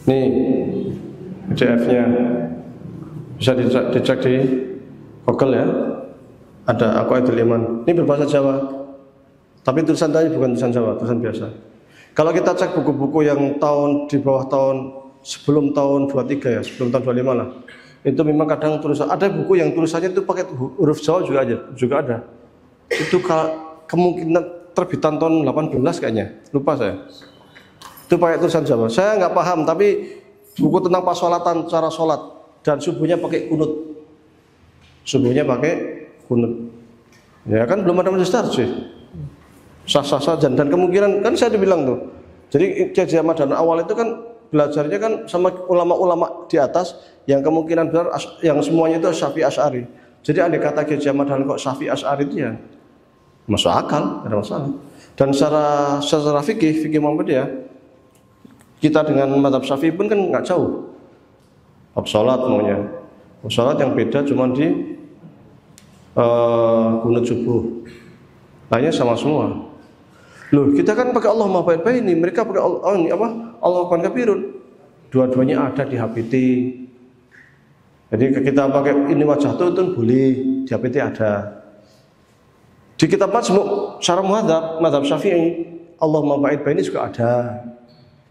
Nih PDF-nya bisa dicek di Google ya. Ada Aqwaidul Iman. Ini berbahasa Jawa. Tapi tulisan tadi bukan tulisan Jawa, tulisan biasa. Kalau kita cek buku-buku yang tahun di bawah tahun sebelum tahun 23 ya, sebelum tahun 25 lah. Itu memang kadang tulisan, ada buku yang tulisannya itu pakai huruf Jawa juga ada. Itu kemungkinan terbitan tahun 18 kayaknya, lupa saya. Itu pakai tulisan Jawa. Saya nggak paham, tapi buku tentang pasolatan, cara sholat dan subuhnya pakai kunut. Subuhnya pakai kunut. Ya kan belum ada majlis sih. Sah-sah saja dan kemungkinan kan saya dibilang tuh. Jadi Kiai Ramadan awal itu kan belajarnya kan sama ulama-ulama di atas yang kemungkinan benar yang semuanya itu Syafi'i Asy'ari. Jadi andai kata Kiai Ramadan kok Syafi'i Asy'ari itu ya masuk akal, tidak ada masalah. Dan secara fikih Muhammadiyah kita dengan mazhab Syafi'i pun kan nggak jauh. Bab salat maunya. Salat yang beda cuma di kunut subuh. Lainnya sama semua. Loh, kita kan pakai Allah Maha Baik ini, mereka pakai Allah Akbar Kabirun. Dua-duanya ada di HPT. Jadi kita pakai ini wajah itu boleh, di HPT ada. Di kitab Majmu' Syarah Muhadzab Syafi'i, Allah Maha Baik ini juga ada.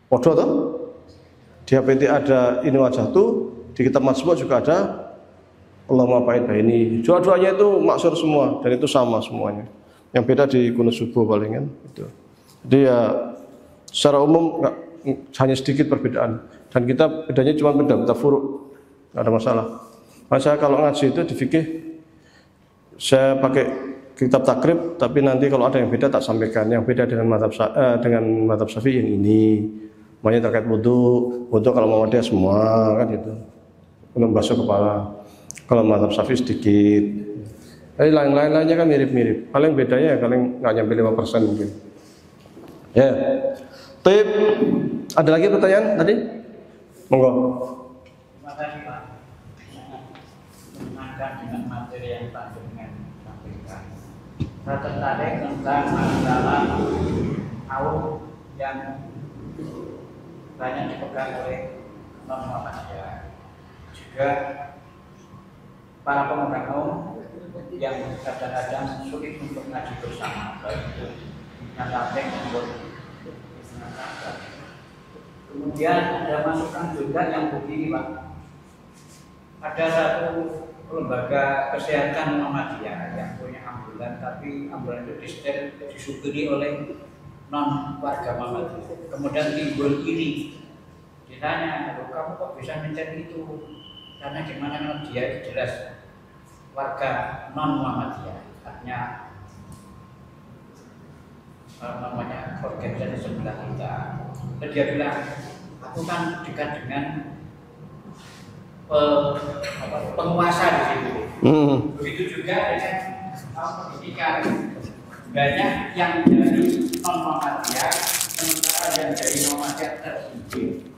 Podo toh? Di HPT ada ini wajah itu, di kitab Majmu' juga ada Allah Maha Baik ini. Dua-duanya itu maksur semua dan itu sama semuanya. Yang beda di kunut subuh paling kan itu. Jadi ya secara umum hanya sedikit perbedaan dan kita bedanya cuma beda furuk, nggak ada masalah. Saya kalau ngaji itu di fikih saya pakai kitab takrib, tapi nanti kalau ada yang beda tak sampaikan. Yang beda dengan mazhab Syafi'i yang ini, makanya terkait wudu kalau Muhammadiyah semua kan itu untuk basuh kepala. Kalau mazhab Syafi'i sedikit. Tapi lain-lainnya kan mirip-mirip. Paling bedanya paling nggak nyampe 5% mungkin. Ya. Tip. Ada lagi pertanyaan tadi? Monggo. Terima kasih Pak. Menangkan dengan materi yang Pak dengan sampaikan. Saya tertarik tentang masalah kaum yang banyak dipegang oleh non-Muhammadiyah. Juga para pemegang kaum yang kadang-kadang sulit untuk ngaji bersama, baik itu yang latih maupun kemudian ada masukan juga yang begini Pak, ada satu lembaga kesehatan Muhammadiyah yang punya ambulan, tapi ambulan itu disupiri oleh non warga Muhammadiyah, kemudian timbul iri, ditanya, kamu kok bisa mencari itu, karena gimana dia jelas warga non Muhammadiyah, artinya namanya organisasi sebelah kita. Dan dia bilang, aku kan dekat dengan penguasa di situ. Begitu juga dengan pendidikan, banyak yang dari non Muhammadiyah, sementara yang dari Muhammadiyah tersingkir.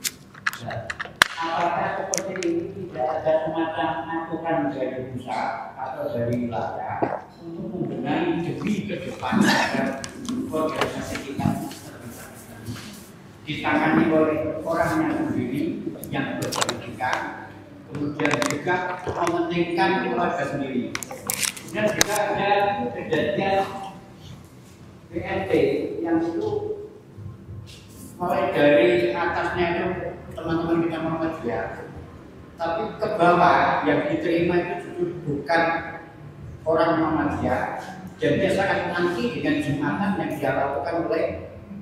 Apakah seperti ini tidak ada semacam aturan dari pusat atau dari wilayah untuk membenahi demi ke depan agar organisasi kita ditangani oleh orang yang sendiri yang berpendidikan, kemudian juga mementingkan keluarga sendiri. Dan juga ada kejadian PNT yang itu mulai dari atasnya itu teman-teman kita Muhammadiyah, tapi ke bawah yang diterima itu justru bukan orang Muhammadiyah, dan dia sangat anti dengan Jumatan yang dia lakukan oleh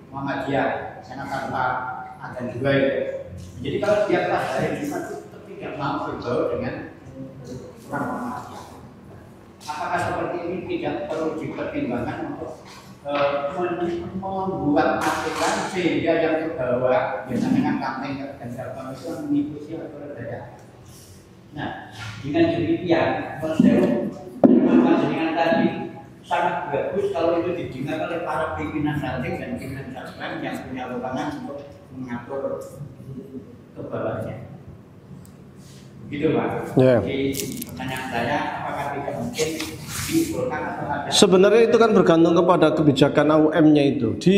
Muhammadiyah, karena tanpa akan juga itu. Jadi kalau dia pas hari Jumat itu tidak mau bergaul dengan orang Muhammadiyah. Apakah seperti ini tidak perlu dipertimbangkan untuk membuat aturan sehingga yang ke bawah biasanya dengan kampanye dan segala itu mengikuti aturan daerah. Nah, dengan demikian menurut dengan tadi sangat bagus kalau itu didengar oleh para pimpinan salting dan pimpinan salting yang punya wewenang untuk mengatur ke bawahnya. Gitu Pak. Yeah. Jadi pertanyaan saya, apakah tidak mungkin diusulkan atau ada? Sebenarnya itu kan bergantung kepada kebijakan AUM-nya itu. Di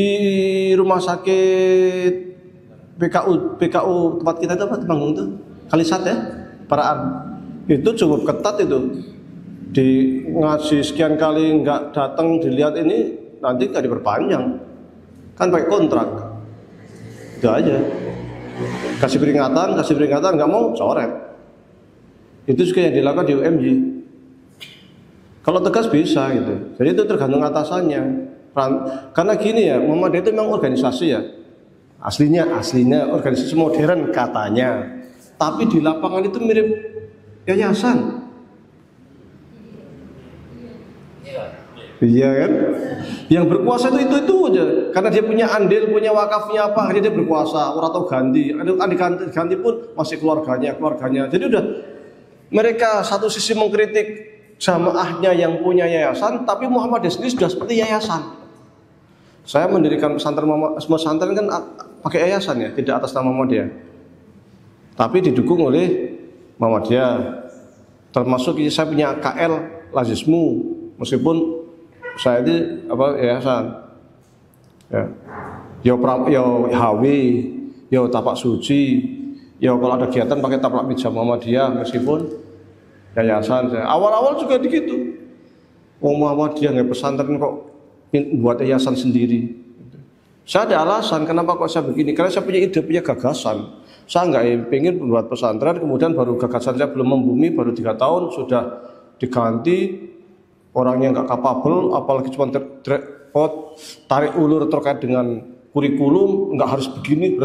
rumah sakit PKU tempat kita itu apa Temanggung itu? Kalisat ya, Paraan. Itu cukup ketat itu. Di ngaji sekian kali nggak datang dilihat ini nanti nggak diperpanjang. Kan pakai kontrak. Itu aja. Kasih peringatan nggak mau coret. Itu juga yang dilakukan di UMJ. Kalau tegas bisa gitu. Jadi itu tergantung atasannya. Karena gini ya, Muhammadiyah itu memang organisasi ya. Aslinya organisasi modern katanya. Tapi di lapangan itu mirip yayasan. Iya kan? Yang berkuasa itu aja. Karena dia punya andil, punya wakafnya apa, akhirnya dia berkuasa. Orang tahu ganti. Ganti pun masih keluarganya. Jadi udah mereka satu sisi mengkritik jamaahnya yang punya yayasan, tapi Muhammadiyah sendiri sudah seperti yayasan. Saya mendirikan pesantren kan pakai yayasan ya, tidak atas nama Muhammadiyah. Tapi didukung oleh Muhammadiyah. Termasuk saya punya KL Lazismu, meskipun saya ini yayasan. Ya. Yo Hawi, yo Tapak Suci, yo kalau ada kegiatan pakai taplak meja Muhammadiyah meskipun yayasan. Awal-awal juga begitu. Muhammadiyah nggak pesantren kok buat yayasan sendiri. Saya ada alasan kenapa kok saya begini. Karena saya punya ide, punya gagasan. Saya nggak pengen buat pesantren, kemudian baru gagasan saya belum membumi, baru 3 tahun sudah diganti orangnya nggak kapabel, apalagi cuma tarik ulur terkait dengan kurikulum, nggak harus begini,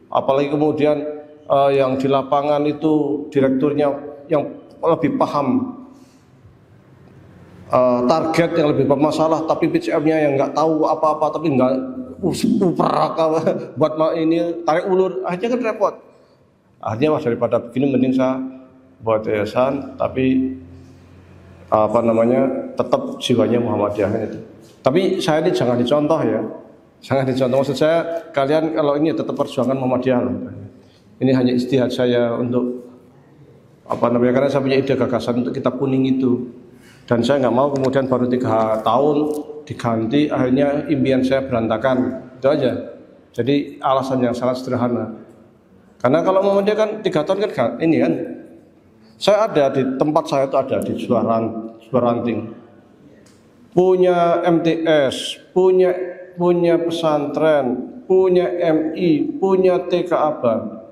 apalagi kemudian yang di lapangan itu direkturnya yang lebih paham target, yang lebih bermasalah, tapi PCM-nya yang nggak tahu apa-apa, tapi nggak buat ini tarik ulur, akhirnya kan repot. Akhirnya daripada begini mending saya buat yayasan, tapi tetap jiwanya Muhammadiyah itu. Tapi saya ini jangan dicontoh ya, maksud saya kalian kalau ini tetap perjuangan Muhammadiyah. Ini hanya istihad saya untuk karena saya punya ide gagasan untuk kitab kuning itu, dan saya nggak mau kemudian baru 3 tahun diganti, akhirnya impian saya berantakan. Itu aja. Jadi alasan yang sangat sederhana. Karena kalau Muhammadiyah kan 3 tahun kan ini kan. Saya ada di tempat saya itu ada di Suaranting. Punya MTS, punya pesantren, punya MI, punya TK Abang.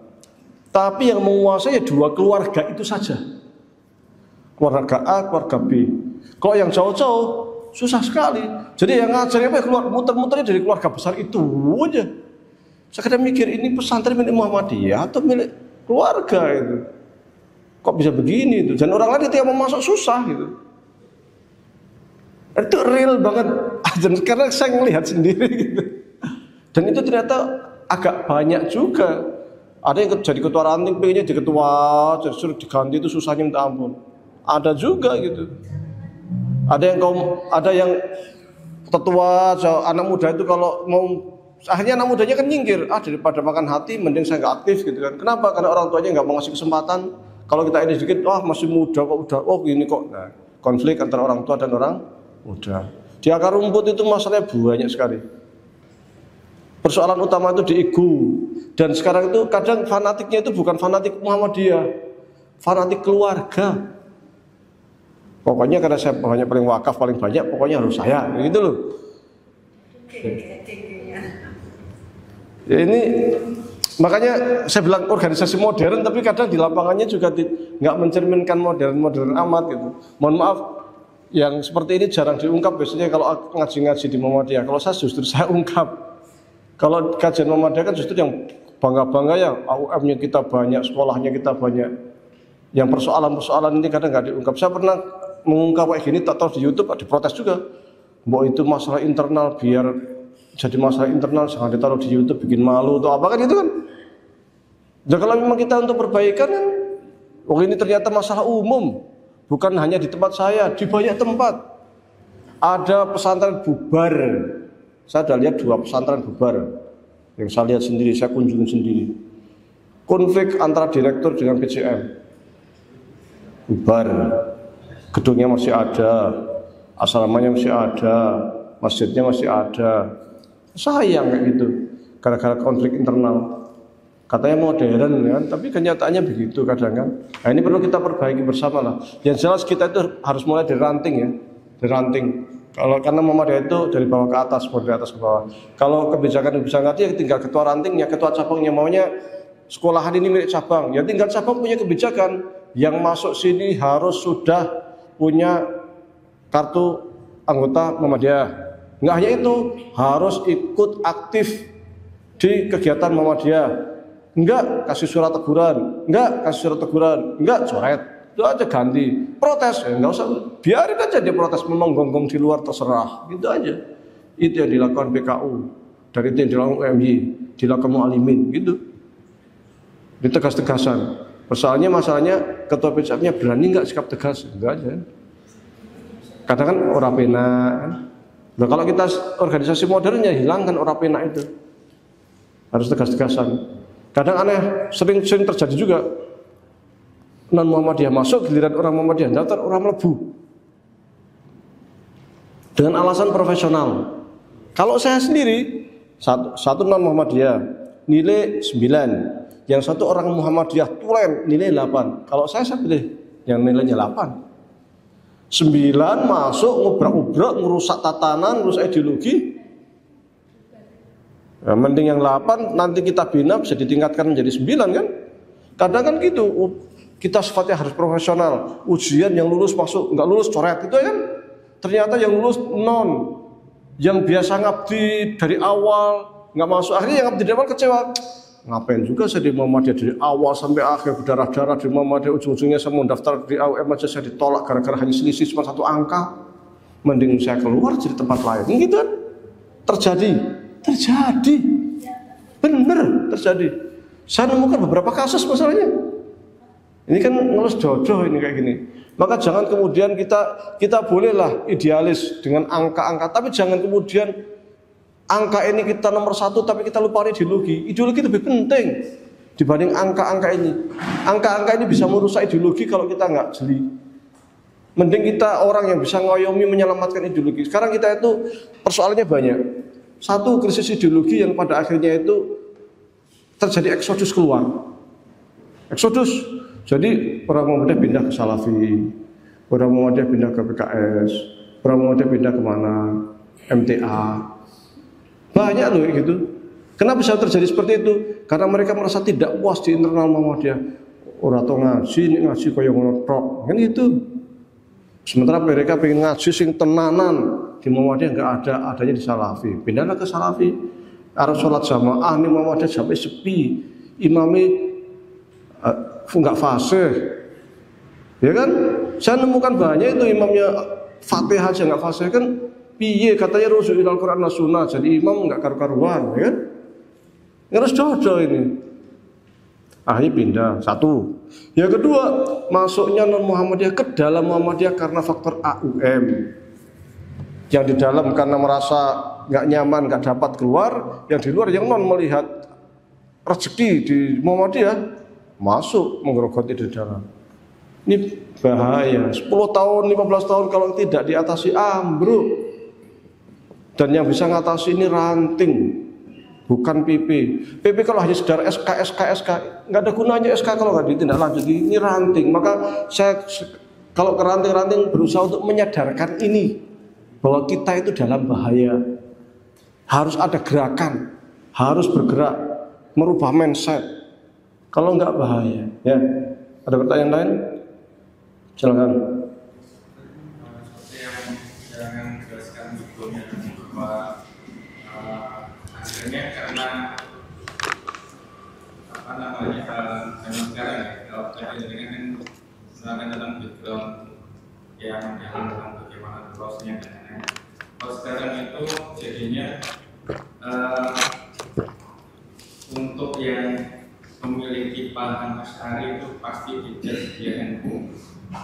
Tapi yang menguasai 2 keluarga itu saja. Keluarga A, keluarga B. Kalau yang jauh-jauh susah sekali. Jadi yang ngajarnya keluar muter-muternya dari keluarga besar itu aja. Saya kadang mikir ini pesantren milik Muhammadiyah atau milik keluarga itu. Kok bisa begini itu? Dan orang lain itu yang mau masuk susah gitu. Itu real banget. Karena saya melihat sendiri gitu. Dan itu ternyata agak banyak juga. Ada yang jadi ketua ranting, pengennya jadi ketua, suruh diganti itu susahnya minta ampun. Ada juga gitu. Ada yang tetua, anak muda itu kalau mau, akhirnya anak mudanya kan nyingkir. Daripada makan hati, mending saya nggak aktif gitu kan. Kenapa? Karena orang tuanya nggak mau ngasih kesempatan. Kalau kita ini sedikit, masih muda kok udah, gini kok. Nah, konflik antara orang tua dan orang muda. Di akar rumput itu masalahnya banyak sekali. Persoalan utama itu di ego. Dan sekarang itu kadang fanatiknya itu bukan fanatik Muhammadiyah, fanatik keluarga. Pokoknya karena saya paling wakaf, paling banyak, pokoknya harus saya, gitu loh. Ya ini makanya saya bilang organisasi modern, tapi kadang di lapangannya juga nggak mencerminkan modern amat gitu. Mohon maaf, yang seperti ini jarang diungkap. Biasanya kalau ngaji-ngaji di Muhammadiyah, kalau saya justru saya ungkap. Kalau kajian Muhammadiyah kan justru yang bangga-bangga ya, AUM-nya kita banyak, sekolahnya kita banyak. Yang persoalan-persoalan ini kadang nggak diungkap. Saya pernah mengungkap kayak gini, tak tahu di YouTube diprotes juga. Bahwa itu masalah internal, biar jadi masalah internal jangan ditaruh di YouTube, bikin malu atau apa kan itu kan. Jadi kalau memang kita untuk perbaikan kan, ini ternyata masalah umum, bukan hanya di tempat saya, di banyak tempat. Ada pesantren bubar. Saya sudah lihat 2 pesantren bubar. Yang saya lihat sendiri, saya kunjungi sendiri. Konflik antara direktur dengan PCM. Bubar. Gedungnya masih ada, asramanya masih ada, masjidnya masih ada. Sayang kayak gitu. gara-gara konflik internal. Katanya modern kan, tapi kenyataannya begitu kadang kan. Nah, ini perlu kita perbaiki bersama lah. Yang jelas kita itu harus mulai dari ranting ya, dari ranting. Kalau karena Muhammadiyah itu dari bawah ke atas, bukan dari atas ke bawah. Kalau kebijakan bisa ngerti ya tinggal ketua rantingnya, ketua cabangnya maunya sekolahan ini milik cabang. Ya tinggal cabang punya kebijakan. Yang masuk sini harus sudah punya kartu anggota Muhammadiyah. Nggak hanya itu, harus ikut aktif di kegiatan Muhammadiyah. Enggak kasih surat teguran, enggak coret, itu aja ganti. Protes, ya enggak usah, biarin aja dia protes, menonggonggong di luar terserah, gitu aja. Itu yang dilakukan PKU, dari itu yang dilakukan UMY, dilakukan Mu'alimin, gitu. Ditegas-tegasan. Masalahnya ketua PCF-nya berani enggak sikap tegas, enggak aja. Kadang kan ora penak. Nah kalau kita organisasi modernnya hilangkan ora penak itu, harus tegas-tegasan. Kadang aneh, sering terjadi juga non Muhammadiyah masuk, giliran orang Muhammadiyah daftar, orang melebu dengan alasan profesional. Kalau saya sendiri satu non Muhammadiyah nilai 9, yang satu orang Muhammadiyah tulen nilai 8. Kalau saya pilih yang nilainya 8. 9 masuk ngubrak-ubrak, ngerusak tatanan, ngerusak ideologi. Ya, mending yang 8 nanti kita bina bisa ditingkatkan menjadi 9 kan? Kadang kan gitu, kita sifatnya harus profesional. Ujian yang lulus masuk, nggak lulus coret itu kan? Ternyata yang lulus non, yang biasa ngabdi dari awal nggak masuk, akhirnya yang ngabdi dari awal kecewa. Ngapain juga saya di Muhammadiyah dari awal sampai akhir berdarah-darah di Muhammadiyah, ujung-ujungnya saya mau daftar di AUM aja saya ditolak gara-gara hanya selisih cuma 1 angka. Mending saya keluar jadi tempat lain, gitu kan? Terjadi, bener terjadi. Saya nemukan beberapa kasus masalahnya. Ini kan ngelus jodoh ini kayak gini. Maka jangan kemudian kita bolehlah idealis dengan angka-angka, tapi jangan kemudian angka ini kita nomor 1 tapi kita lupa ideologi. Ideologi lebih penting dibanding angka-angka ini. Angka-angka ini bisa merusak ideologi kalau kita nggak jeli. Mending kita orang yang bisa ngoyomi menyelamatkan ideologi. Sekarang kita itu persoalannya banyak. Satu, krisis ideologi yang pada akhirnya itu terjadi eksodus keluar. Eksodus. Jadi orang Muhammadiyah pindah ke Salafi, orang Muhammadiyah pindah ke PKS, orang Muhammadiyah pindah kemana? MTA. Banyak loh gitu. Kenapa bisa terjadi seperti itu? Karena mereka merasa tidak puas di internal Muhammadiyah. Orang tau ngaji, ini ngaji kaya ngono tok. Kan itu. Sementara mereka pengen ngaji sing tenanan. Di Muhammadiyah enggak adanya di Salafi. Pindahlah ke Salafi. Arab sholat jamaah ini Muhammadiyah sampai sepi. Imamnya enggak fasih. Ya kan? Saya nemukan banyak itu imamnya Fatihah aja enggak fasih kan. Piye katanya rujuk ilal Quran was sunnah, jadi imam enggak karu-karuan, ya kan? Harus jodoh ini. Akhirnya pindah. Satu. Yang kedua, masuknya non Muhammadiyah ke dalam Muhammadiyah karena faktor AUM. Yang di dalam karena merasa nggak nyaman, nggak dapat keluar. Yang di luar yang non melihat rezeki di Muhammadiyah masuk menggerogoti di dalam. Ini bahaya. 10 tahun, 15 tahun kalau tidak diatasi ambruk. Dan yang bisa ngatasi ini ranting, bukan PP. PP kalau hanya sekedar SK, nggak ada gunanya SK kalau nggak ditindaklanjuti. Ini ranting. Maka saya kalau ke ranting-ranting berusaha untuk menyadarkan ini bahwa kita itu dalam bahaya. Harus ada gerakan, harus bergerak, merubah mindset. Kalau nggak bahaya. Ya, ada pertanyaan lain? Silakan. Akhirnya karena apa namanya zaman sekarang ya, kalau tadi dengan misalkan tentang background yang tentang bagaimana prosesnya dan lain-lain. Kalau sekarang itu jadinya untuk yang memiliki paham Asy'ari itu pasti dijudge dia NU,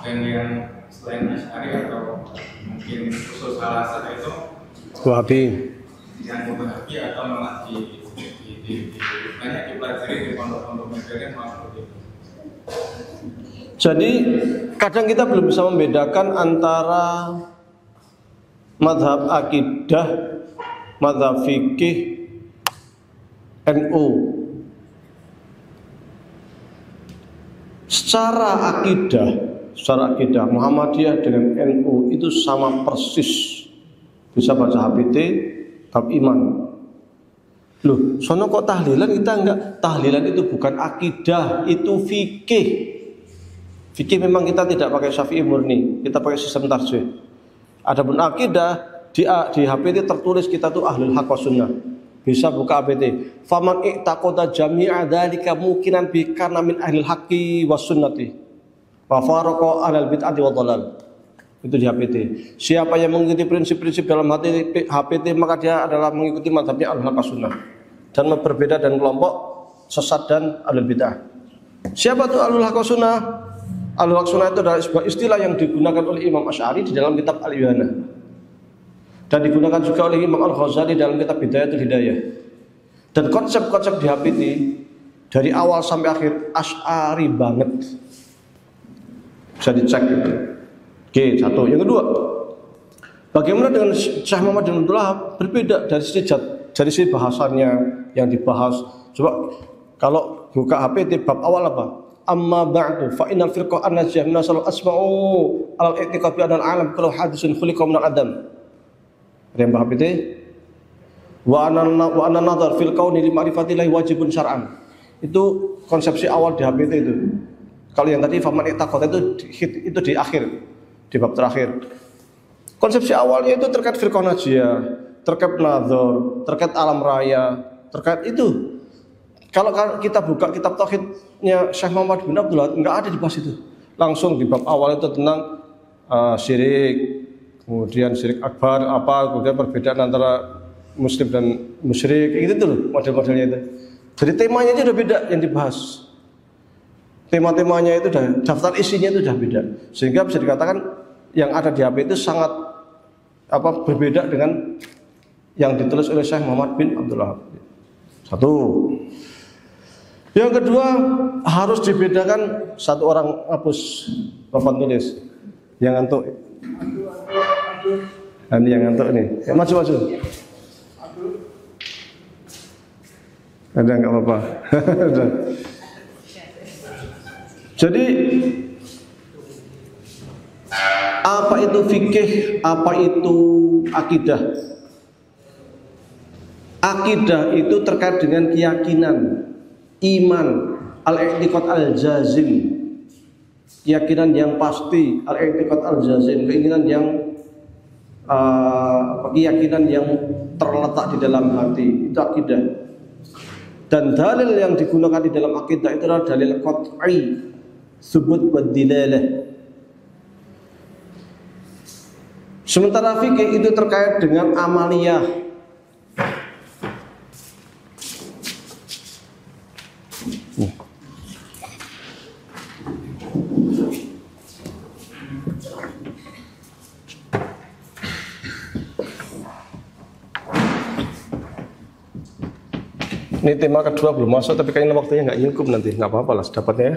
dan yang selain Asy'ari atau mungkin khusus Al-Azhar itu Wahabi. Yang Wahabi atau malah banyak dipelajari di pondok-pondok modern maupun itu. Jadi kadang kita belum bisa membedakan antara mazhab akidah, mazhab fikih, NU. Secara akidah Muhammadiyah dengan NU itu sama persis. Bisa baca HPT, bab iman. Loh, sono kok tahlilan kita enggak? Tahlilan itu bukan akidah, itu fikih. Fikih memang kita tidak pakai Syafi'i murni, kita pakai sistem tarjih. Adapun akidah di HPT tertulis kita tuh ahlul haq wa sunnah. Bisa buka HPT. Faman i'taqada jami'a dzalika mukinan bi kana min ahlil haqqi was sunnati. Wa faraqa 'alal bid'ati wa dhalal. Itu di HPT. Siapa yang mengikuti prinsip-prinsip dalam HPT maka dia adalah mengikuti mazhabnya ahlul haq wa sunnah dan berbeda dengan kelompok sesat dan ahlul bid'ah. Siapa tuh ahlul haq wa sunnah? Ahlul haq sunnah itu adalah sebuah istilah yang digunakan oleh Imam Asy'ari di dalam kitab Al-Ibanah dan digunakan juga oleh Imam Al-Ghazali dalam kitab Bidayatul Hidayah. Dan konsep-konsep di HPT dari awal sampai akhir Asy'ari banget. Bisa dicek itu. Oke, satu. Yang kedua, bagaimana dengan Syekh Muhammad bin Abdul Wahab? Berbeda dari sisi bahasanya yang dibahas. Coba kalau buka HPT bab awal apa? Amma ba'du fa innal firqah an-najiyah min asal asma'u al-i'tiqad bi anna al-alam kullu hadisun khuliqa min al-adam. Ada yang paham itu? Wa anna nadhar fil kauni li ma'rifatillahi wajibun syar'an. Itu konsepsi awal di HPT itu. Kalau yang tadi faman i'taqad itu di akhir, di bab terakhir. Konsepsi awalnya itu terkait firqah najiyah, terkait nadhar, terkait alam raya, terkait itu. Kalau kita buka kitab tauhidnya Syekh Muhammad bin Abdul Wahab, enggak ada dibahas itu. Langsung di bab awal itu tentang syirik, kemudian syirik akbar kemudian perbedaan antara muslim dan musyrik, gitu loh model-modelnya itu. Jadi temanya aja udah beda yang dibahas. Tema-temanya itu udah, daftar isinya itu udah beda. Sehingga bisa dikatakan yang ada di HP itu sangat berbeda dengan yang ditulis oleh Syekh Muhammad bin Abdul Wahab. Satu. Yang kedua, harus dibedakan, satu orang hapus papan tulis. Yang ngantuk. Ini yang ngantuk nih. Ya, maju. Ada enggak apa-apa. Jadi apa itu fikih, apa itu akidah? Akidah itu terkait dengan keyakinan, iman, al-i'tiqad al-jazim, keyakinan yang pasti, al-i'tiqad al-jazim, keyakinan yang terletak di dalam hati, itu akidah. Dan dalil yang digunakan di dalam akidah itu adalah dalil qat'i, subut wa dilalah. Sementara fikih itu terkait dengan amaliyah. Ini tema kedua belum masuk, tapi kayaknya waktunya nggak nyingkup nanti, nggak apa-apa lah sedapatnya ya.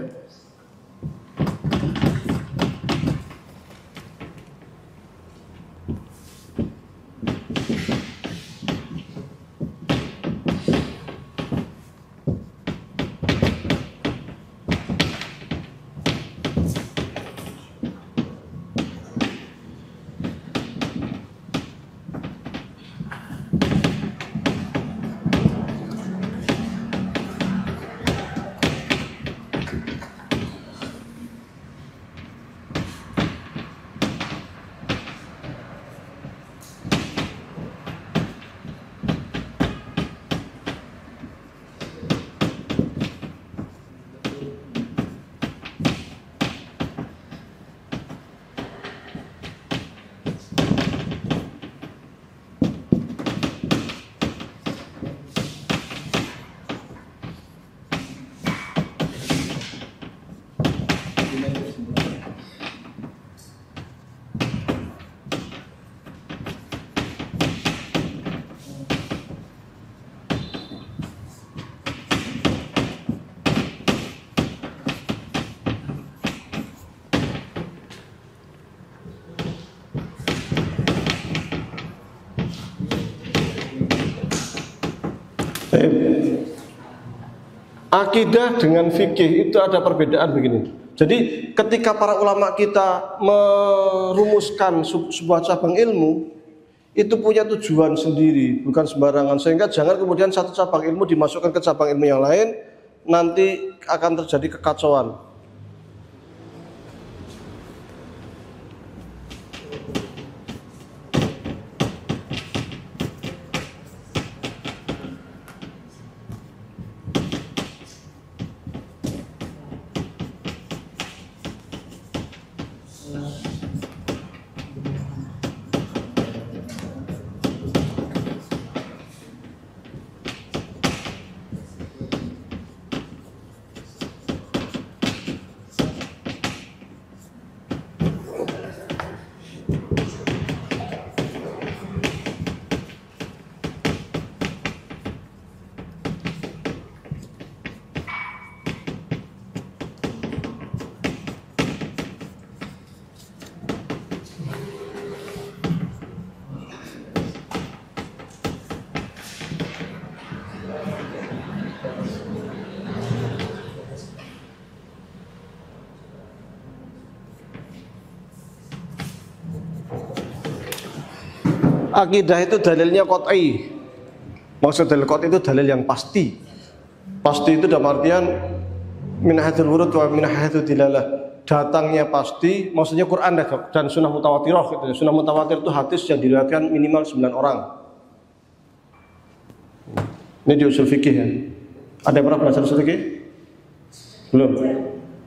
Akidah dengan fikih itu ada perbedaan begini. Jadi ketika para ulama kita merumuskan sebuah cabang ilmu, itu punya tujuan sendiri, bukan sembarangan. Sehingga jangan kemudian satu cabang ilmu dimasukkan ke cabang ilmu yang lain, nanti akan terjadi kekacauan. Akidah itu dalilnya qat'i. Maksud dalil qat'i itu dalil yang pasti. Pasti itu dalam artian min haitsul wurud wa min haitsul dilalah. Datangnya pasti, maksudnya Quran dan sunnah mutawatirah gitu. Sunnah mutawatir itu hadis yang diriwayatkan minimal 9 orang. Ini di usul fikih ya. Ada yang pernah belajar usul fikih? Belum?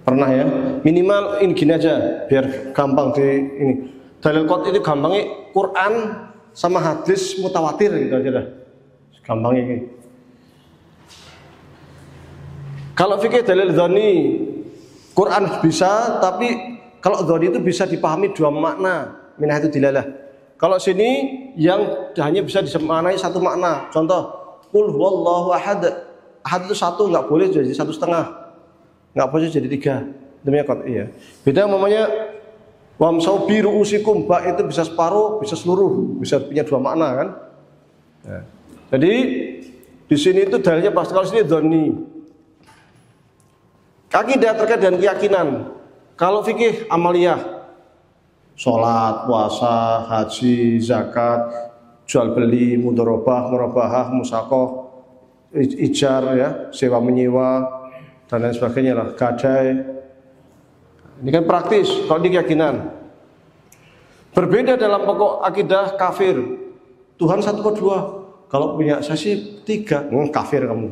Pernah ya? Minimal ini gini aja biar gampang di ini. Dalil qat'i itu gampangnya Quran sama hadis mutawatir gitu aja dah. Gampangnya ini. Kalau fikih dalil dzanni, Quran bisa, tapi kalau dzanni itu bisa dipahami dua makna, min haitsu dilalah. Kalau sini yang hanya bisa dimaknai satu makna. Contoh, qul huwallahu ahad. Ahad itu satu, enggak boleh jadi 1,5. Enggak boleh jadi 3. Demikian qat'i ya. Beda namanya wamsau bi ru'usikum, ba itu bisa separuh, bisa seluruh, bisa punya dua makna kan. Ya. Jadi di sini itu dalilnya pasti, kalau sini dzanni. Akidah terkait dengan keyakinan. Kalau fikih amaliyah, sholat, puasa, haji, zakat, jual beli, mudharabah, murabahah, musakoh, ijar ya, sewa menyewa dan lain sebagainya lah, gadai. Ini kan praktis, kalau di keyakinan. Berbeda dalam pokok akidah kafir. Tuhan 1 atau 2. Kalau punya saya sih 3, kafir kamu.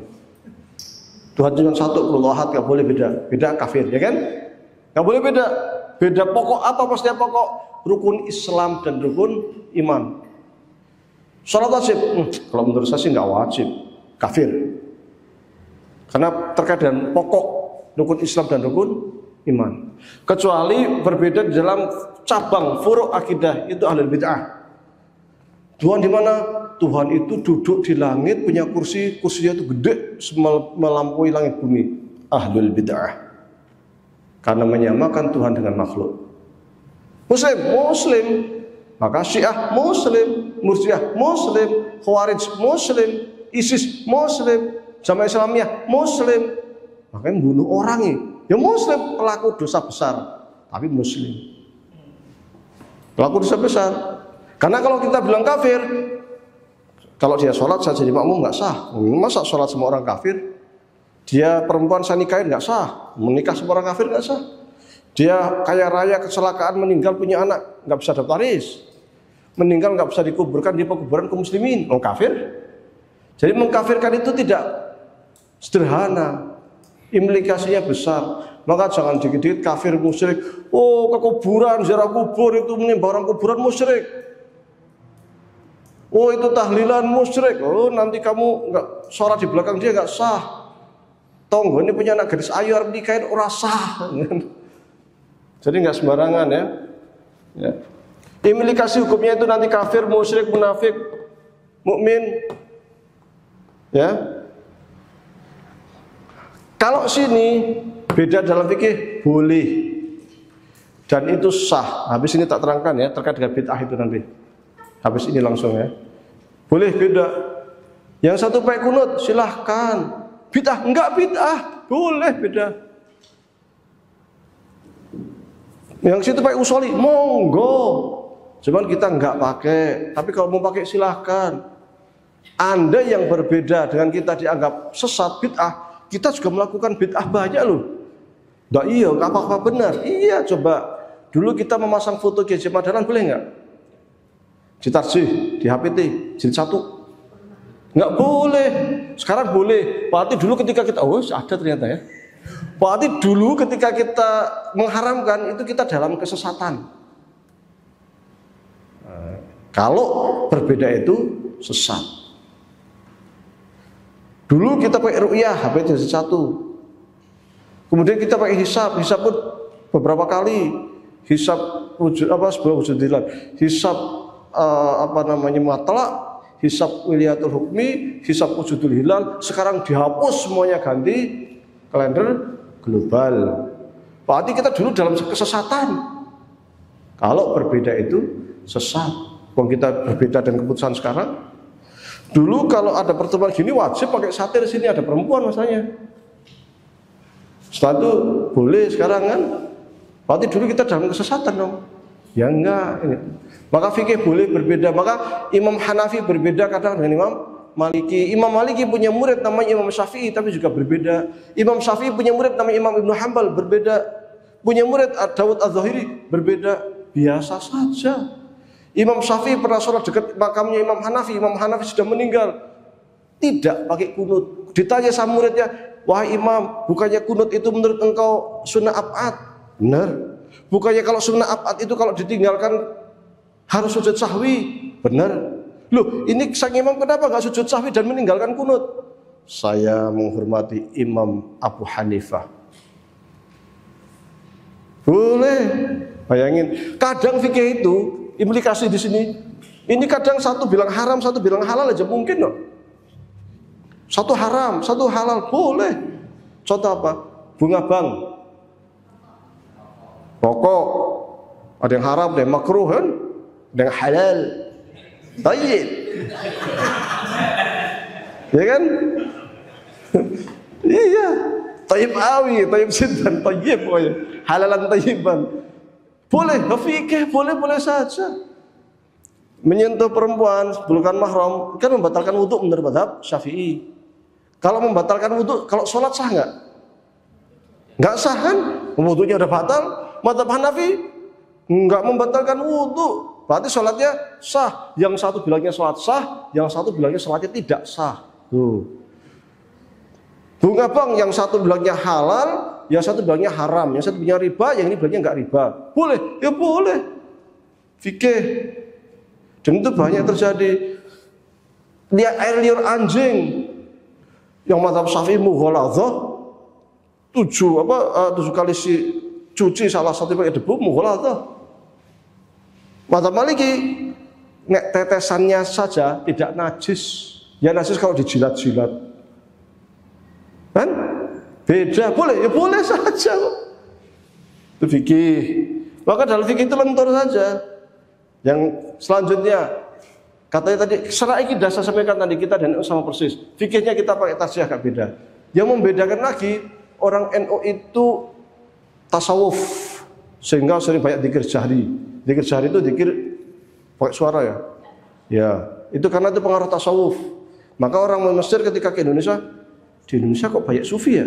Tuhan cuma 1, Allah ahad, gak boleh beda. Beda kafir, ya kan? Gak boleh beda. Beda pokok apa? Maksudnya pokok rukun Islam dan rukun iman. Salat wajib, kalau menurut saya sih gak wajib. Kafir. Karena terkait dengan pokok rukun Islam dan rukun iman. Kecuali berbeda di dalam cabang furu' akidah, itu ahlul bid'ah. Tuhan di mana? Tuhan itu duduk di langit, punya kursi, kursinya itu gede melampaui langit bumi. Ahlul bid'ah. Karena menyamakan Tuhan dengan makhluk. Muslim, maka Syiah Muslim, Murji'ah Muslim, Khawarij Muslim, ISIS Muslim, Jamaah Islamiyah Muslim. Makanya membunuh orang ini. Ya Muslim, pelaku dosa besar, tapi Muslim. Pelaku dosa besar. Karena kalau kita bilang kafir, kalau dia sholat saya jadi makmum nggak sah. Masa sholat sama orang kafir? Dia perempuan saya nikahin nggak sah. Menikah sama orang kafir nggak sah. Dia kaya raya kecelakaan meninggal punya anak nggak bisa dapat waris. Meninggal nggak bisa dikuburkan di pekuburan kaum muslimin. Oh kafir. Jadi mengkafirkan itu tidak sederhana. Implikasinya besar. Maka jangan dikit-dikit kafir musyrik. Oh, ke kuburan, ziarah kubur itu menyembah orang kuburan musyrik. Oh, itu tahlilan musyrik. Oh, nanti kamu enggak sholat di belakang dia enggak sah. Tonggo ini punya anak gadis ayu harus nikahin ora sah. Jadi enggak sembarangan ya. Ya. Implikasi hukumnya itu nanti kafir, musyrik, munafik, mukmin. Ya. Kalau sini beda dalam fikih boleh dan itu sah. Habis ini tak terangkan ya terkait dengan bid'ah itu nanti. Habis ini langsung ya. Boleh beda. Yang satu pakai kunut silahkan. bid'ah? Enggak bid'ah, boleh beda. Yang situ pakai usoli, monggo. Cuman kita enggak pakai. Tapi kalau mau pakai silahkan. Anda yang berbeda dengan kita dianggap sesat bid'ah, kita juga melakukan bid'ah banyak loh. Nggak iya, apa-apa benar. Iya, coba dulu kita memasang foto GJ Madalan boleh nggak? Di Tarjih, di HPT, jilid 1. Nggak boleh. Sekarang boleh. Berarti dulu ketika kita, oh ada ternyata ya. Berarti dulu ketika kita mengharamkan itu kita dalam kesesatan. Kalau berbeda itu sesat. Dulu kita pakai ru'yah, HPT jilid 1. Kemudian kita pakai hisab pun beberapa kali. Hisab wujud sebuah wujud hilal. Hisab mutlak, hisab wiliyatul hukmi, hisab wujudul hilal. Sekarang dihapus semuanya, ganti kalender global. Berarti kita dulu dalam kesesatan. Kalau berbeda itu sesat. Kalau kita berbeda dengan keputusan sekarang. Dulu kalau ada pertemuan gini wajib pakai satir, sini ada perempuan masalahnya. Setelah itu boleh sekarang kan. Berarti dulu kita dalam kesesatan dong. Ya enggak ini. Maka fikih boleh berbeda. Maka Imam Hanafi berbeda kadang dengan Imam Maliki. Imam Maliki punya murid namanya Imam Syafi'i tapi juga berbeda. Imam Syafi'i punya murid namanya Imam Ibnu Hanbal, berbeda. Punya murid Dawud Az-Zahiri, berbeda. Biasa saja. Imam Syafi'i pernah sholat dekat makamnya Imam Hanafi. Imam Hanafi sudah meninggal, tidak pakai kunut. Ditanya sama muridnya, wahai Imam, bukannya kunut itu menurut engkau sunnah ab'ad? Benar. Bukannya kalau sunnah ab'ad itu kalau ditinggalkan harus sujud sahwi? Benar. Loh, ini sang imam kenapa nggak sujud sahwi dan meninggalkan kunut? Saya menghormati Imam Abu Hanifah. Boleh. Bayangin, kadang fikih itu implikasi di sini. Ini kadang satu bilang haram, satu bilang halal aja mungkin loh. Satu haram, satu halal, boleh. Contoh apa? Bunga bank. Rokok. Ada yang haram, ada yang makruh kan? Ada yang halal. Tayyib. Ya kan? Iya. Tayyib awi, tayyib siddan, tayyib pokoknya. Halalan tayyiban. Boleh, fikih boleh saja. Menyentuh perempuan bukan mahram kan membatalkan wudhu menurut mazhab Syafi'i. Kalau membatalkan wudhu, kalau sholat sah nggak? Nggak sah kan? Wudhunya udah batal. Mazhab Hanafi nggak membatalkan wudhu, berarti sholatnya sah. Yang satu bilangnya sholat sah, yang satu bilangnya sholatnya tidak sah. Bunga bank yang satu bilangnya halal, yang satu bilangnya haram, yang satu bilangnya riba, yang ini bilangnya nggak riba. Boleh, ya boleh. Fikih. Dan itu banyak terjadi. Lihat air liur anjing, yang mazhab Syafi'i mughaladzah, 7 kali cuci salah satu pakai debu mughaladzah. Mazhab Maliki nek tetesannya saja tidak najis. Ya najis kalau dijilat-jilat. Kan? Beda, boleh, ya boleh saja kok. Itu fikih. Maka dalam fikih itu lentur saja. Yang selanjutnya katanya tadi secara akidah saya sampaikan tadi kita dan sama persis. Fikihnya kita pakai tasjih agak beda. Yang membedakan lagi orang NU itu tasawuf sehingga sering banyak dzikir jahri. Dzikir jahri itu dzikir pakai suara ya. Ya, itu karena itu pengaruh tasawuf. Maka orang Mesir ketika ke Indonesia, di Indonesia kok banyak sufi ya?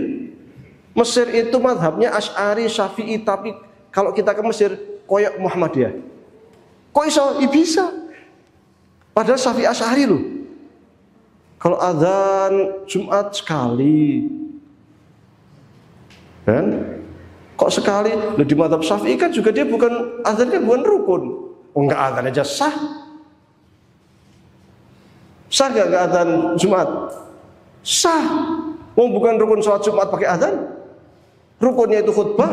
Mesir itu mazhabnya Asy'ari, Syafi'i, tapi kalau kita ke Mesir koyok Muhammadiyah. Kok iso? Bisa. Padahal Syafi'i Asy'ari loh. Kalau azan Jumat sekali. Kan? Kok sekali? Loh, di mazhab Syafi'i kan juga dia bukan azan kan bukan rukun. Oh, enggak azan aja sah. Sah enggak azan Jumat? Sah. Oh, bukan rukun sholat Jumat pakai azan. Rukunnya itu khutbah,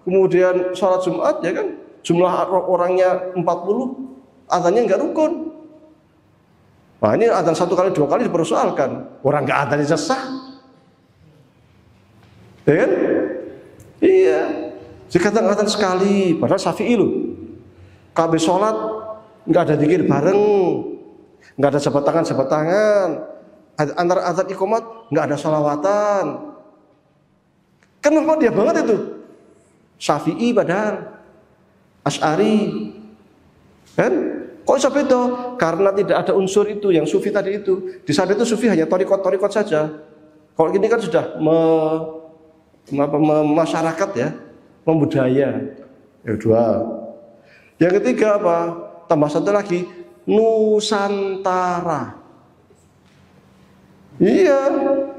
kemudian sholat Jumat ya kan. Jumlah orangnya 40, azannya enggak rukun. Nah, ini azan 1 kali 2 kali dipersoalkan. Orang enggak azan aja sah. Ya kan? Iya. Dikatakan azan sekali, padahal Syafi'i loh. Kabeh sholat enggak ada zikir bareng, enggak ada jabat tangan. antara azan iqamat nggak ada sholawatan. Kenapa dia banget itu? Syafi'i padahal Asy'ari, kan? Kok bisa beda? Karena tidak ada unsur itu yang sufi tadi itu. Di sana itu sufi hanya torikot saja. Kalau ini kan sudah masyarakat ya, membudaya. Yang dua. Yang ketiga apa? Tambah satu lagi, Nusantara. Iya,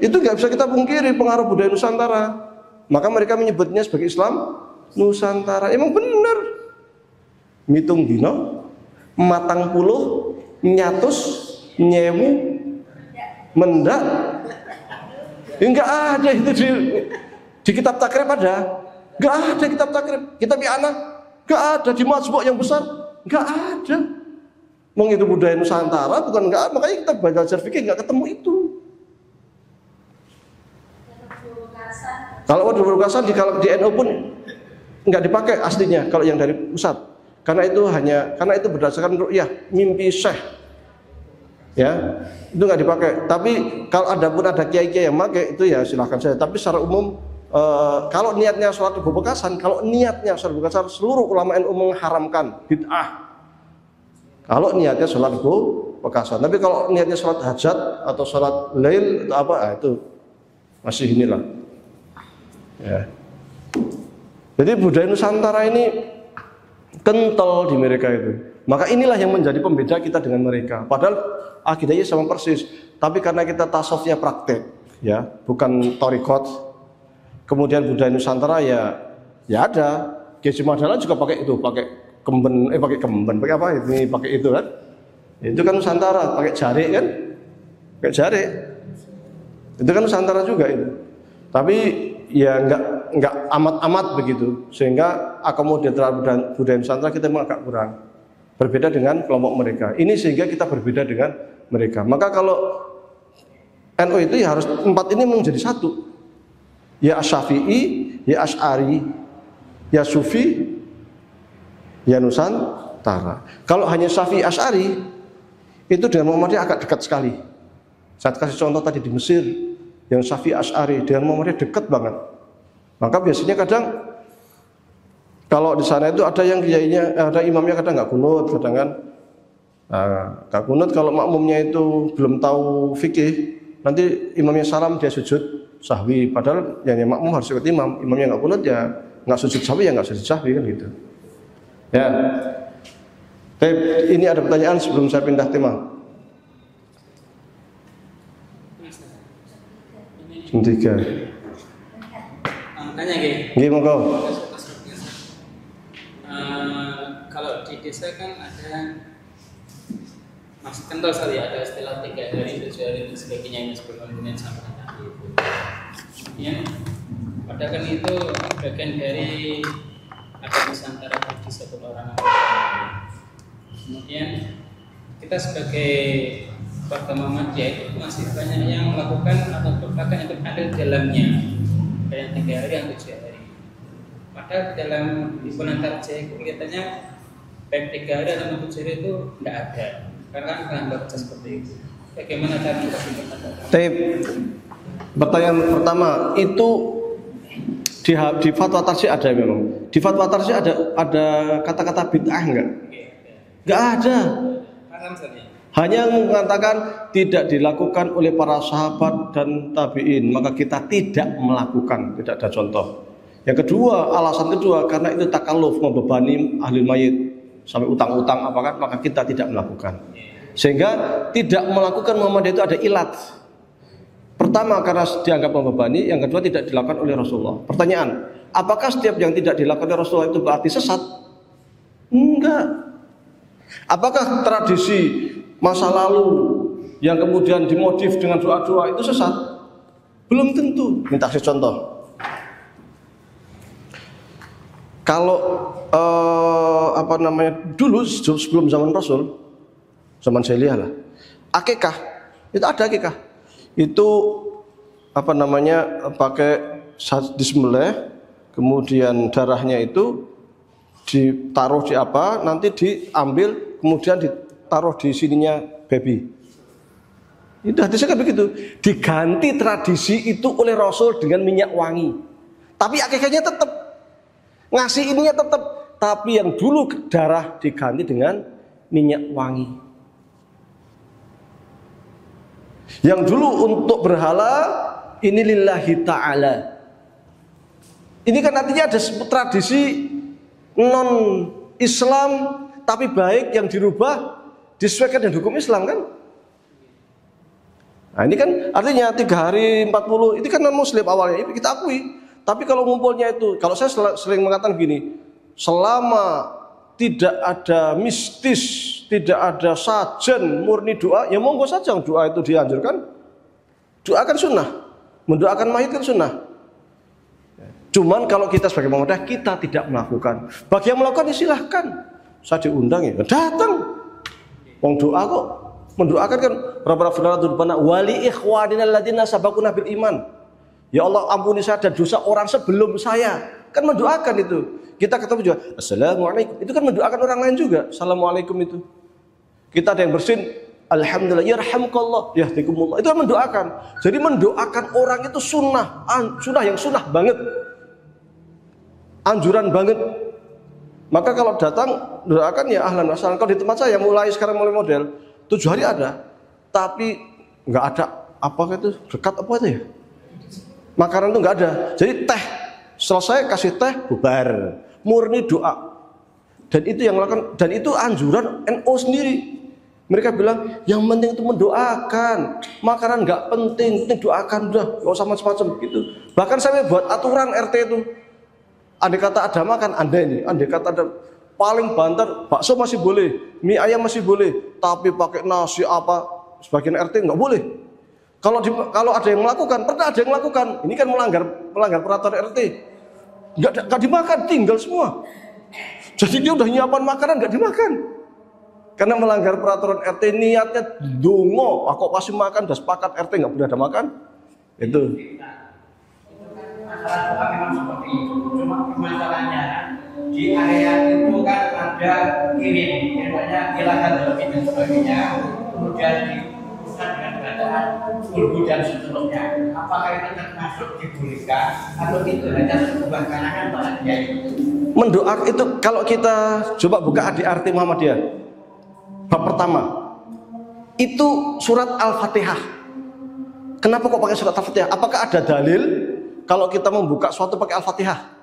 itu nggak bisa kita pungkiri pengaruh budaya Nusantara. Maka mereka menyebutnya sebagai Islam Nusantara. Emang benar. Mitung dino, matang puluh, nyatus, nyewu, mendak. Enggak ada itu di kitab takrib ada. Enggak ada kitab takrib. Kitab anak enggak ada di mazmuk yang besar. Enggak ada. Mong itu budaya Nusantara bukan enggak, makanya kita belajar fikih enggak ketemu itu. Kalau wadah berukasan di NU pun enggak dipakai aslinya kalau yang dari pusat. Karena itu berdasarkan ru'yah, mimpi syekh. Ya, itu nggak dipakai. Tapi kalau ada kiai-kiai yang pakai itu ya silahkan saja. Tapi secara umum kalau niatnya sholat berbekasan, seluruh ulama NU mengharamkan bid'ah. Kalau niatnya sholat berbekasan. Tapi kalau niatnya sholat hajat atau sholat lail atau apa, itu masih inilah. Ya. Jadi budaya Nusantara ini kental di mereka itu. Maka inilah yang menjadi pembeda kita dengan mereka. Padahal akidahnya sama persis, tapi karena kita tasawufnya praktek, ya, bukan torikot. Kemudian budaya Nusantara ya ada. Kiai Madala juga pakai itu, pakai kemben, pakai apa? Ini pakai itu kan? Itu kan Nusantara, pakai jarik kan? Pakai jarik. Itu kan Nusantara juga itu. Tapi ya enggak amat begitu, sehingga akomodir terhadap budaya Nusantara kita memang agak kurang. Berbeda dengan kelompok mereka. Ini sehingga kita berbeda dengan mereka. Maka kalau NU itu ya harus empat ini menjadi satu. Ya Asy-Syafi'i, ya Asy'ari, ya Sufi, ya Nusantara. Kalau hanya Syafi'i Asy'ari itu dengan Muhammadiyah agak dekat sekali. Saya kasih contoh tadi di Mesir, yang Syafi'i Asy'ari dengan Muhammadiyah dekat banget. Maka biasanya kadang kalau di sana itu ada yang kiainya, ada imamnya kadang nggak kunut, kadang kan nggak kunut. Kalau makmumnya itu belum tahu fikih, nanti imamnya salam dia sujud sahwi. Padahal yang makmum harus ikut imam. Imamnya nggak kunut ya nggak sujud sahwi, ya nggak sujud sahwi kan gitu. Ya. Ini ada pertanyaan sebelum saya pindah tema. Tiga. Tanya Ge. Monggo. Kalau di desa kan ada masih kental sekali ada istilah 3 hari 7 hari dan sebagainya yang sebelum kemudian sampai tadi itu. Kemudian padahal kan itu bagian dari ada Nusantara di satu orang. Kemudian kita sebagai warga Muhammadiyah itu masih banyak yang melakukan atau bahkan itu ada di dalamnya yang 3 hari yang 7 hari. Padahal dalam himpunan tarjih kelihatannya baik 3 hari atau 7 hari itu tidak ada. Karena kan baca seperti itu. Bagaimana cara kita Tapi pertanyaan pertama itu di fatwa tarjih ada memang. Di fatwa tarjih ada kata-kata bid'ah enggak? Enggak ada. Hanya mengatakan tidak dilakukan oleh para sahabat dan tabi'in, maka kita tidak melakukan, tidak ada contoh. Yang kedua, alasan kedua karena itu takalluf, membebani ahli mayit sampai utang-utang apa kan, maka kita tidak melakukan. Sehingga tidak melakukan Muhammadiyah itu ada ilat. Pertama karena dianggap membebani, yang kedua tidak dilakukan oleh Rasulullah. Pertanyaan, apakah setiap yang tidak dilakukan oleh Rasulullah itu berarti sesat? Enggak. Apakah tradisi masa lalu yang kemudian dimodif dengan doa-doa itu sesat? Belum tentu. Minta kasih contoh. Kalau dulu sebelum zaman Rasul, zaman jahiliyah lah, akikah itu ada akikah. Itu pakai disembelih, kemudian darahnya itu ditaruh di nanti diambil, kemudian ditaruh di sininya baby. Itu hadisnya kan begitu. Diganti tradisi itu oleh Rasul dengan minyak wangi. Tapi akikahnya tetap, ngasih ininya tetap. Tapi yang dulu darah diganti dengan minyak wangi. Yang dulu untuk berhala, ini lillahi ta'ala. Ini kan artinya ada tradisi non Islam tapi baik yang dirubah disesuaikan dengan hukum Islam kan? Nah ini kan artinya 3 hari 40 itu kan non Muslim awalnya kita akui. Tapi kalau ngumpulnya itu, kalau saya sering mengatakan gini, selama tidak ada mistis, tidak ada sajen, murni doa, ya monggo saja doa itu dianjurkan. Doa kan sunnah, mendoakan mayit kan sunnah. Cuman kalau kita sebagai pemuda kita tidak melakukan. Bagi yang melakukan ya silahkan. Saya diundang ya datang. Wong doa kok mendoakan kan Rabbana fir lana wali ikhwanina alladziina sabaquna bil iman. Ya Allah ampuni saya dan dosa orang sebelum saya. Kan mendoakan itu. Kita ketemu juga assalamualaikum. Itu kan mendoakan orang lain juga. Assalamualaikum itu. Kita ada yang bersin alhamdulillah yarhamukallah yahdikumullah. Itu kan mendoakan. Jadi mendoakan orang itu sunnah, sunnah yang sunnah banget. Anjuran banget. Maka kalau datang doakan ya ahlan wa sahlan. Kalau di tempat saya mulai sekarang mulai model 7 hari ada, tapi nggak ada apa itu dekat apa itu ya? Makanan itu nggak ada. Jadi teh selesai kasih teh bubar, murni doa. Dan itu yang melakukan dan itu anjuran NU sendiri. Mereka bilang yang penting itu mendoakan, makanan nggak penting doakan udah, nggak usah macam-macam gitu. Bahkan saya buat aturan RT itu. Andai kata ada makan, andai kata ada paling banter, bakso masih boleh, mie ayam masih boleh, tapi pakai nasi apa, sebagian RT nggak boleh. Kalau ada yang melakukan, pernah ada yang melakukan, ini kan melanggar peraturan RT, nggak dimakan, tinggal semua. Jadi dia udah nyiapin makanan nggak dimakan, karena melanggar peraturan RT niatnya dungo, kok pasti makan, udah sepakat RT nggak boleh ada makan, itu. Masalah doa memang seperti itu. Cuma masalahnya di area itu kan ada kirim, namanya ilahan lebih dan sebagainya. Kemudian diuruskan dengan bacaan ulbu dan seterusnya. Apakah itu termasuk dibolehkan atau itu hanya sebuah kalangan bahagia itu? Mendoakan itu kalau kita coba buka di arti Muhammadiyah bab pertama itu surat Al-Fatihah. Kenapa kok pakai surat Al-Fatihah? Apakah ada dalil kalau kita membuka suatu pakai Al-Fatihah?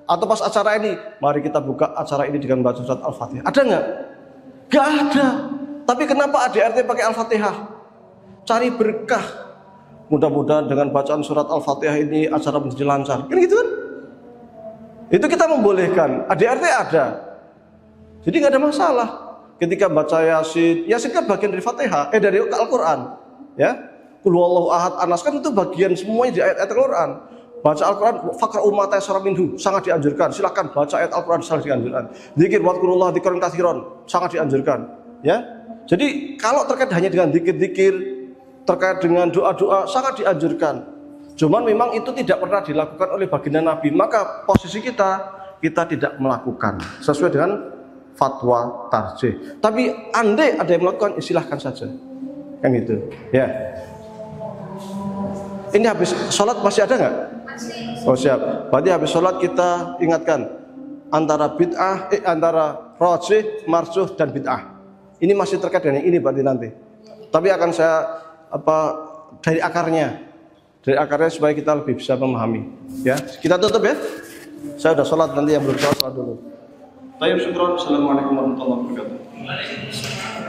Atau pas acara ini, mari kita buka acara ini dengan baca surat Al-Fatihah. Ada nggak? Nggak ada. Tapi kenapa ADRT pakai Al-Fatihah? Cari berkah. Mudah-mudahan dengan bacaan surat Al-Fatihah ini acara menjadi lancar. Kan gitu kan? Itu kita membolehkan. ADRT ada. Jadi nggak ada masalah. Ketika baca Yasin, Yasin kan bagian dari Fatihah, dari Al-Quran. Ya. Qul huwallahu ahad, Anas kan itu bagian semuanya di ayat-ayat Al-Quran. Baca Al-Quran, faqra ummata yasra minhu, sangat dianjurkan. Silakan baca ayat Al-Quran, sangat dianjurkan. Zikir wadkurullah dzikran katsiran, sangat dianjurkan. Ya. Jadi kalau terkait hanya dengan zikir-zikir, terkait dengan doa-doa, sangat dianjurkan. Cuman memang itu tidak pernah dilakukan oleh baginda Nabi. Maka posisi kita tidak melakukan sesuai dengan fatwa tarjih. Tapi andai ada yang melakukan, silahkan saja. Kan gitu. Ya. Ini habis sholat masih ada nggak? Oh siap. Berarti habis sholat kita ingatkan antara bid'ah, antara rajih, marjuh dan bid'ah. Ini masih terkait dengan ini berarti nanti. Tapi akan saya dari akarnya supaya kita lebih bisa memahami. Ya, kita tutup ya. Saya udah sholat, nanti yang belum sholat dulu. Baik, syukron. Assalamualaikum warahmatullahi wabarakatuh.